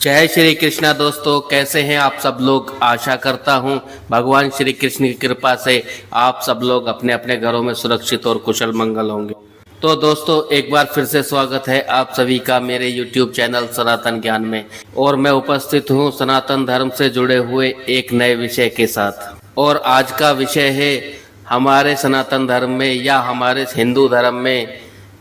जय श्री कृष्णा दोस्तों, कैसे हैं आप सब लोग। आशा करता हूं भगवान श्री कृष्ण की कृपा से आप सब लोग अपने अपने घरों में सुरक्षित और कुशल मंगल होंगे। तो दोस्तों, एक बार फिर से स्वागत है आप सभी का मेरे YouTube चैनल सनातन ज्ञान में। और मैं उपस्थित हूं सनातन धर्म से जुड़े हुए एक नए विषय के साथ। और आज का विषय है हमारे सनातन धर्म में या हमारे हिंदू धर्म में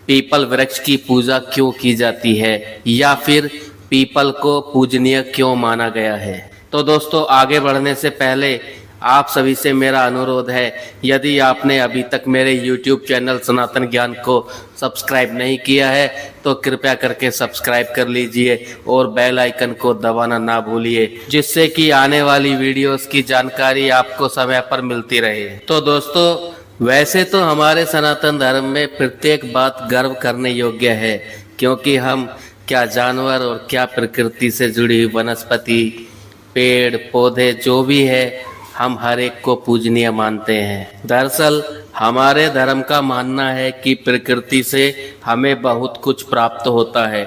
पीपल वृक्ष की पूजा क्यों की जाती है या फिर पीपल को पूजनीय क्यों माना गया है। तो दोस्तों, आगे बढ़ने से पहले आप सभी से मेरा अनुरोध है, यदि आपने अभी तक मेरे YouTube चैनल सनातन ज्ञान को सब्सक्राइब नहीं किया है तो कृपया करके सब्सक्राइब कर लीजिए और बेल आइकन को दबाना ना भूलिए, जिससे कि आने वाली वीडियोस की जानकारी आपको समय पर मिलती रहे। तो दोस्तों, वैसे तो हमारे सनातन धर्म में प्रत्येक बात गर्व करने योग्य है, क्योंकि हम क्या जानवर और क्या प्रकृति से जुड़ी हुई वनस्पति, पेड़ पौधे जो भी है, हम हर एक को पूजनीय मानते हैं। दरअसल हमारे धर्म का मानना है कि प्रकृति से हमें बहुत कुछ प्राप्त होता है,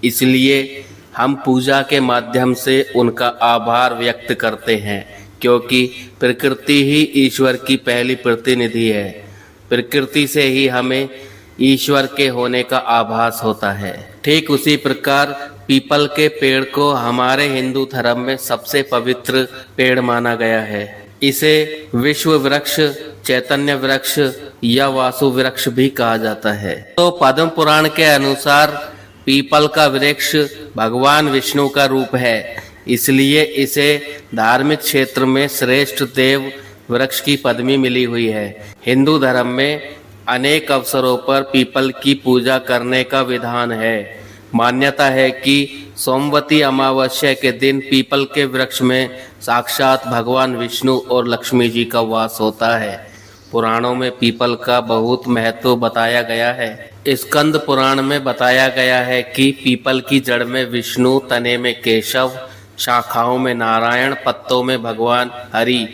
इसलिए हम पूजा के माध्यम से उनका आभार व्यक्त करते हैं, क्योंकि प्रकृति ही ईश्वर की पहली प्रतिनिधि है। प्रकृति से ही हमें ईश्वर के होने का आभास होता है। ठीक उसी प्रकार पीपल के पेड़ को हमारे हिंदू धर्म में सबसे पवित्र पेड़ माना गया है। इसे विश्व वृक्ष, चैतन्य वृक्ष या वासु वृक्ष भी कहा जाता है। तो पद्म पुराण के अनुसार पीपल का वृक्ष भगवान विष्णु का रूप है, इसलिए इसे धार्मिक क्षेत्र में श्रेष्ठ देव वृक्ष की पदवी मिली हुई है। हिंदू धर्म में अनेक अवसरों पर पीपल की पूजा करने का विधान है। मान्यता है कि सोमवती अमावस्या के दिन पीपल के वृक्ष में साक्षात भगवान विष्णु और लक्ष्मी जी का वास होता है। पुराणों में पीपल का बहुत महत्व बताया गया है। स्कंद पुराण में बताया गया है कि पीपल की जड़ में विष्णु, तने में केशव, शाखाओं में नारायण, पत्तों में भगवान हरि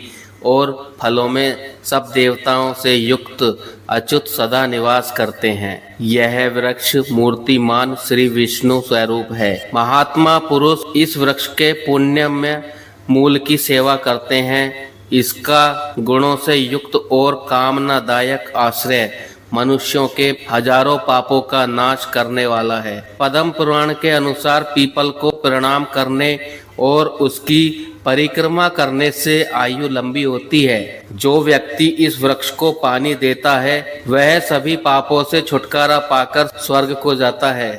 और फलों में सब देवताओं से युक्त अच्युत सदा निवास करते हैं। यह वृक्ष मूर्तिमान श्री विष्णु स्वरूप है। महात्मा पुरुष इस वृक्ष के पुण्य में मूल की सेवा करते हैं। इसका गुणों से युक्त और कामनादायक आश्रय मनुष्यों के हजारों पापों का नाश करने वाला है। पद्म पुराण के अनुसार पीपल को प्रणाम करने और उसकी परिक्रमा करने से आयु लंबी होती है। जो व्यक्ति इस वृक्ष को पानी देता है वह सभी पापों से छुटकारा पाकर स्वर्ग को जाता है।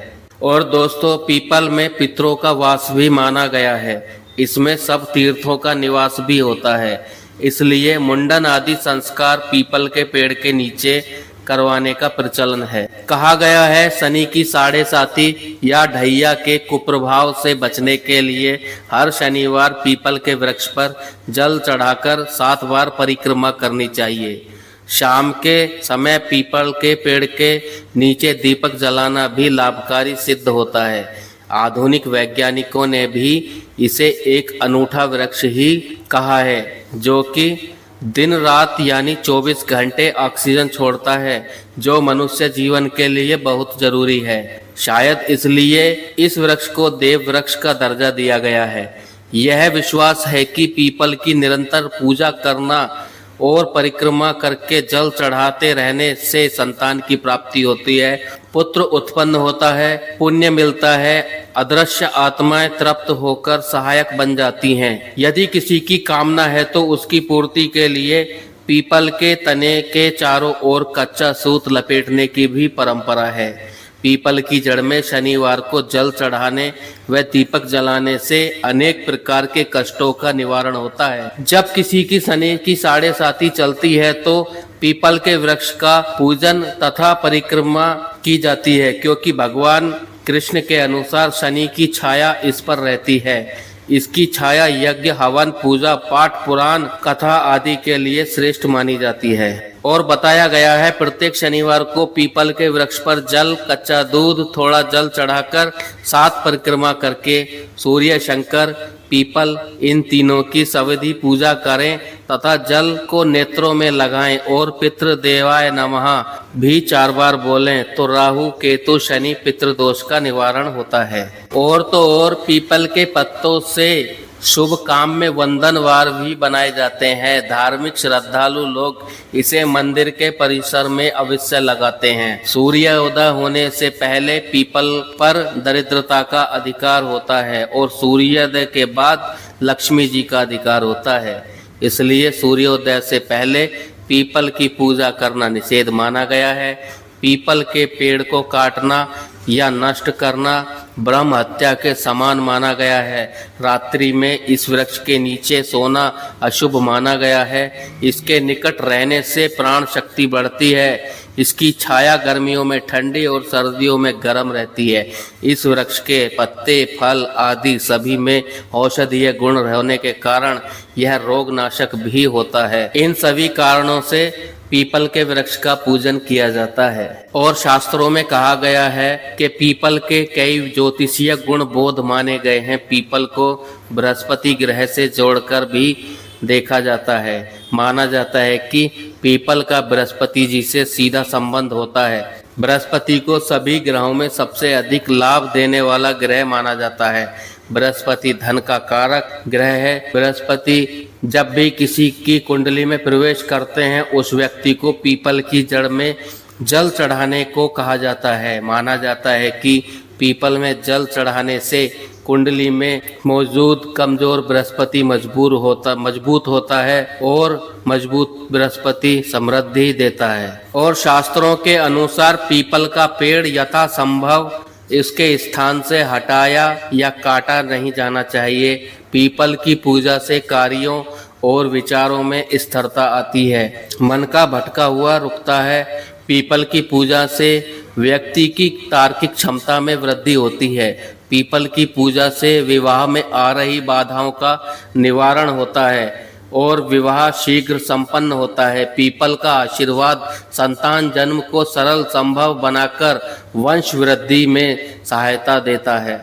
और दोस्तों, पीपल में पितरों का वास भी माना गया है। इसमें सब तीर्थों का निवास भी होता है, इसलिए मुंडन आदि संस्कार पीपल के पेड़ के नीचे करवाने का प्रचलन है। कहा गया है, शनि की साढ़े साथी या ढैया के कुप्रभाव से बचने के लिए हर शनिवार पीपल के वृक्ष पर जल चढ़ाकर 7 बार परिक्रमा करनी चाहिए। शाम के समय पीपल के पेड़ के नीचे दीपक जलाना भी लाभकारी सिद्ध होता है। आधुनिक वैज्ञानिकों ने भी इसे एक अनूठा वृक्ष ही कहा है, जो कि दिन रात यानी 24 घंटे ऑक्सीजन छोड़ता है, जो मनुष्य जीवन के लिए बहुत जरूरी है। शायद इसलिए इस वृक्ष को देव वृक्ष का दर्जा दिया गया है। यह विश्वास है कि पीपल की निरंतर पूजा करना और परिक्रमा करके जल चढ़ाते रहने से संतान की प्राप्ति होती है, पुत्र उत्पन्न होता है, पुण्य मिलता है, अदृश्य आत्माएं तृप्त होकर सहायक बन जाती हैं। यदि किसी की कामना है तो उसकी पूर्ति के लिए पीपल के तने के चारों ओर कच्चा सूत लपेटने की भी परंपरा है। पीपल की जड़ में शनिवार को जल चढ़ाने व दीपक जलाने से अनेक प्रकार के कष्टों का निवारण होता है। जब किसी की शनि की साढ़े साथी चलती है तो पीपल के वृक्ष का पूजन तथा परिक्रमा की जाती है, क्योंकि भगवान कृष्ण के अनुसार शनि की छाया इस पर रहती है। इसकी छाया यज्ञ, हवन, पूजा पाठ, पुराण कथा आदि के लिए श्रेष्ठ मानी जाती है। और बताया गया है, प्रत्येक शनिवार को पीपल के वृक्ष पर जल, कच्चा दूध, थोड़ा जल चढ़ाकर 7 परिक्रमा करके सूर्य, शंकर, पीपल, इन तीनों की सविधि पूजा करें तथा जल को नेत्रों में लगाएं और पितृदेवाय नमः भी 4 बार बोलें तो राहु, केतु, शनि, पितृदोष का निवारण होता है। और तो और पीपल के पत्तों से शुभ काम में वंदनवार भी बनाए जाते हैं। धार्मिक श्रद्धालु लोग इसे मंदिर के परिसर में अवश्य लगाते हैं। सूर्योदय होने से पहले पीपल पर दरिद्रता का अधिकार होता है और सूर्योदय के बाद लक्ष्मी जी का अधिकार होता है। इसलिए सूर्योदय से पहले पीपल की पूजा करना निषेध माना गया है। पीपल के पेड़ को काटना या नष्ट करना ब्रह्म हत्या के समान माना गया है। रात्रि में इस वृक्ष के नीचे सोना अशुभ माना गया है। इसके निकट रहने से प्राण शक्ति बढ़ती है। इसकी छाया गर्मियों में ठंडी और सर्दियों में गर्म रहती है। इस वृक्ष के पत्ते, फल आदि सभी में औषधीय गुण होने के कारण यह रोगनाशक भी होता है। इन सभी कारणों से पीपल के वृक्ष का पूजन किया जाता है। और शास्त्रों में कहा गया है कि पीपल के कई ज्योतिषीय गुण बोध माने गए हैं। पीपल को बृहस्पति ग्रह से जोड़कर भी देखा जाता है। माना जाता है कि पीपल का बृहस्पति जी से सीधा संबंध होता है। बृहस्पति को सभी ग्रहों में सबसे अधिक लाभ देने वाला ग्रह माना जाता है। बृहस्पति धन का कारक ग्रह है। बृहस्पति जब भी किसी की कुंडली में प्रवेश करते हैं उस व्यक्ति को पीपल की जड़ में जल चढ़ाने को कहा जाता है। माना जाता है कि पीपल में जल चढ़ाने से कुंडली में मौजूद कमजोर बृहस्पति मजबूत होता है और मजबूत बृहस्पति समृद्धि देता है। और शास्त्रों के अनुसार पीपल का पेड़ यथासंभव इसके स्थान से हटाया या काटा नहीं जाना चाहिए। पीपल की पूजा से कार्यों और विचारों में स्थिरता आती है। मन का भटका हुआ रुकता है। पीपल की पूजा से व्यक्ति की तार्किक क्षमता में वृद्धि होती है। पीपल की पूजा से विवाह में आ रही बाधाओं का निवारण होता है और विवाह शीघ्र संपन्न होता है। पीपल का आशीर्वाद संतान जन्म को सरल संभव बनाकर वंश वृद्धि में सहायता देता है।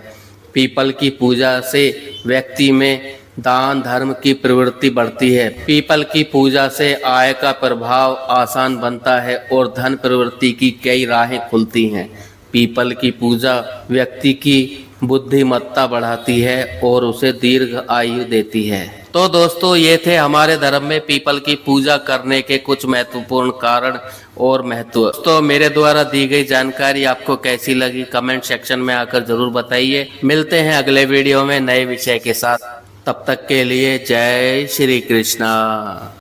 पीपल की पूजा से व्यक्ति में दान धर्म की प्रवृत्ति बढ़ती है। पीपल की पूजा से आय का प्रभाव आसान बनता है और धन प्रवृत्ति की कई राहें खुलती हैं। पीपल की पूजा व्यक्ति की बुद्धिमत्ता बढ़ाती है और उसे दीर्घ आयु देती है। तो दोस्तों, ये थे हमारे धर्म में पीपल की पूजा करने के कुछ महत्वपूर्ण कारण और महत्व। तो मेरे द्वारा दी गई जानकारी आपको कैसी लगी कमेंट सेक्शन में आकर जरूर बताइए। मिलते हैं अगले वीडियो में नए विषय के साथ। तब तक के लिए जय श्री कृष्णा।